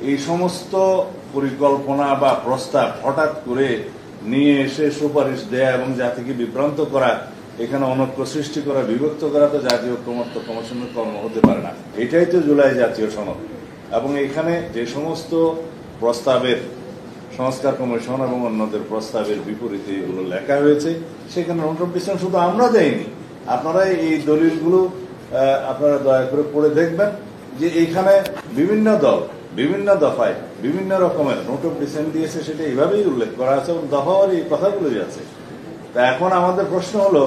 এই সমস্ত পরিকল্পনা বা প্রস্তাব হঠাৎ করে নিয়ে এসে সুপারিশ দেয়া এবং জাতিকে বিভ্রান্ত করা, এখানে অনৈক্য সৃষ্টি করা, বিভক্ত করা তো জাতীয় ঐক্যমত্য কমিশনের কর্ম হতে পারে না। এটাই তো জুলাই জাতীয় সনদ। এবং এখানে যে সমস্ত প্রস্তাবের সংস্কার কমিশন এবং অন্যদের প্রস্তাবের বিপরীতে এগুলো লেখা হয়েছে, সেখানে নোটিফিকেশন শুধু আমরা দেইনি, আপনারা এই দলিলগুলো আপনারা দয়া করে পড়ে দেখবেন যে এইখানে বিভিন্ন দল বিভিন্ন দফায় বিভিন্ন রকমের নোট অফ ডিসেন্ট দিয়েছে, সেটা এইভাবেই উল্লেখ করা আছে এবং দফাওয়ার এই কথাগুলোই আছে। তা এখন আমাদের প্রশ্ন হলো,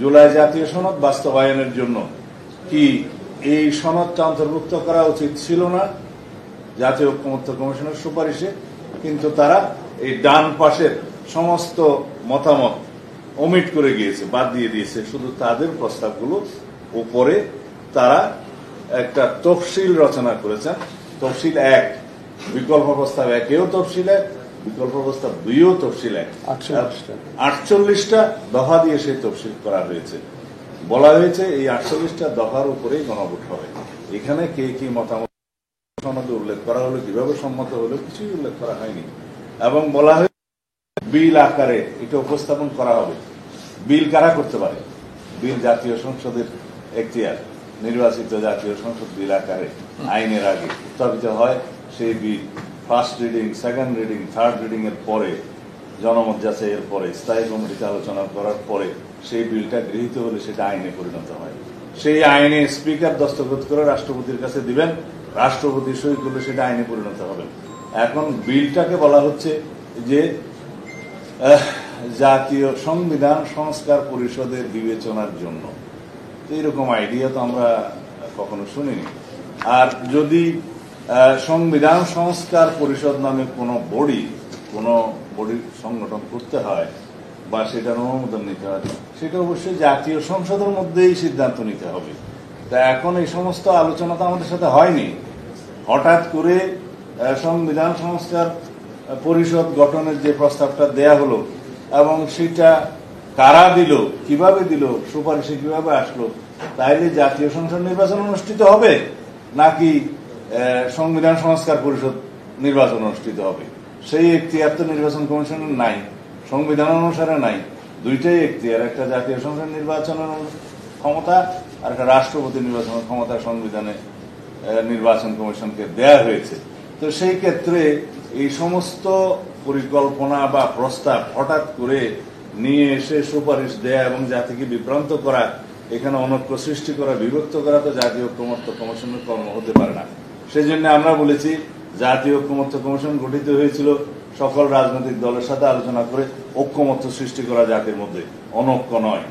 জুলাই জাতীয় সনদ বাস্তবায়নের জন্য কি এই সনদটা অন্তর্ভুক্ত করা উচিত ছিল না জাতীয় ঐক্যমত্য কমিশনের সুপারিশে? কিন্তু তারা এই ডান পাশের সমস্ত মতামত ওমিট করে গিয়েছে, বাদ দিয়ে দিয়েছে, শুধু তাদের প্রস্তাবগুলো উপরে তারা একটা তফসিল রচনা করেছেন। তফসিল 1, বিকল্প প্রস্তাব 1-এও তফসিল 1, বিকল্প প্রস্তাব 2-এও তফসিল 1, 48টা দফা দিয়ে সেই তফসিল করা হয়েছে। বলা হয়েছে এই 48টা দফার উপরেই গণভোট হবে। এখানে কে কি মতামত সনদে উল্লেখ করা হলো, কিভাবে সম্মত হলো, কিছুই উল্লেখ করা হয়নি। এবং বলা হয়েছে বিল আকারে এটা উপস্থাপন করা হবে। বিল কারা করতে পারে? বিল জাতীয় সংসদের এখতিয়ার, নির্বাচিত জাতীয় সংসদ বিল আকারে আইনের আগে উত্থাপিত হয়। সেই bill first reading, second reading, third reading এর পরে, জনমত যাচাইয়ের পরে, স্থায়ী কমিটিতে আলোচনা করার পরে সেই বিলটা গৃহীত হলে সেটা আইনে পরিণত হয়। সেই আইনে স্পিকার দস্তখত করে রাষ্ট্রপতির কাছে দিবেন, রাষ্ট্রপতি সই করলে সেটা আইনে পরিণত হবে। এখন বিলটাকে বলা হচ্ছে যে জাতীয় সংবিধান সংস্কার পরিষদের বিবেচনার জন্য। এইরকম আইডিয়া তো আমরা কখনো শুনিনি। আর যদি সংবিধান সংস্কার পরিষদ নামে কোনো বডি সংগঠন করতে হয় বা সেটার অনুমোদন নিতে হয়, সেটা অবশ্যই জাতীয় সংসদের মধ্যেই সিদ্ধান্ত নিতে হবে। তা এখন এই সমস্ত আলোচনা তো আমাদের সাথে হয়নি। হঠাৎ করে সংবিধান সংস্কার পরিষদ গঠনের যে প্রস্তাবটা দেয়া হলো এবং সেটা কারা দিল, কিভাবে দিল, সুপারিশে কিভাবে আসলো, তাইলে জাতীয় সংসদ নির্বাচন অনুষ্ঠিত হবে নাকি সংবিধান সংস্কার পরিষদ নির্বাচন অনুষ্ঠিত হবে? সেই এখতিয়ার তো নির্বাচন কমিশনের নাই, সংবিধান অনুসারে নাই। দুইটাই এখতিয়ার, একটা জাতীয় সংসদ নির্বাচনের ক্ষমতা আর একটা রাষ্ট্রপতি নির্বাচনের ক্ষমতা সংবিধানে নির্বাচন কমিশনকে দেয়া হয়েছে। তো সেই ক্ষেত্রে এই সমস্ত পরিকল্পনা বা প্রস্তাব হঠাৎ করে নিয়ে এসে সুপারিশ দেয়া এবং জাতিকে বিভ্রান্ত করা, এখানে অনৈক্য সৃষ্টি করা, বিভক্ত করা তো জাতীয় ঐক্যমত্য কমিশনের কর্ম হতে পারে না। সেই জন্য আমরা বলেছি জাতীয় ঐক্যমত্য কমিশন গঠিত হয়েছিল সকল রাজনৈতিক দলের সাথে আলোচনা করে ঐক্যমত্য সৃষ্টি করা জাতির মধ্যে, অনৈক্য নয়।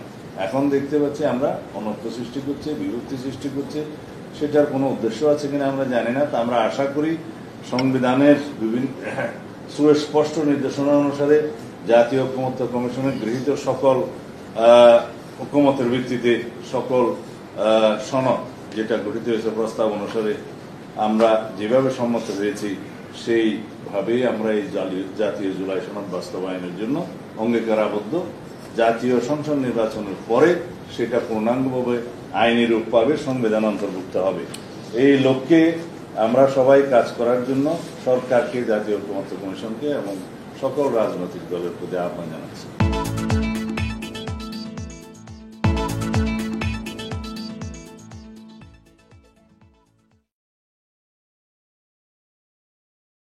এখন দেখতে পাচ্ছি আমরা অনৈক্য সৃষ্টি করছে, বিভক্তি সৃষ্টি করছে। সেটার কোনো উদ্দেশ্য আছে কিনা আমরা জানি না। তা আমরা আশা করি সংবিধানের বিভিন্ন সুস্পষ্ট নির্দেশনা অনুসারে জাতীয় ঐক্যমত্য কমিশনের গৃহীত সকল ঐক্যমতের ভিত্তিতে সকল সনদ যেটা গঠিত হয়েছে প্রস্তাব অনুসারে আমরা যেভাবে সম্মত হয়েছি সেইভাবেই আমরা এই জাতীয় জুলাই সনদ বাস্তবায়নের জন্য অঙ্গীকারাবদ্ধ। জাতীয় সংসদ নির্বাচনের পরে সেটা পূর্ণাঙ্গভাবে আইনি রূপ পাবে, সংবিধান অন্তর্ভুক্ত হবে। এই লক্ষ্যে আমরা সবাই কাজ করার জন্য সরকারকে, জাতীয় ঐক্যমত্য কমিশনকে এবং সকল রাজনৈতিক দলের প্রতি আহ্বান জানাচ্ছি।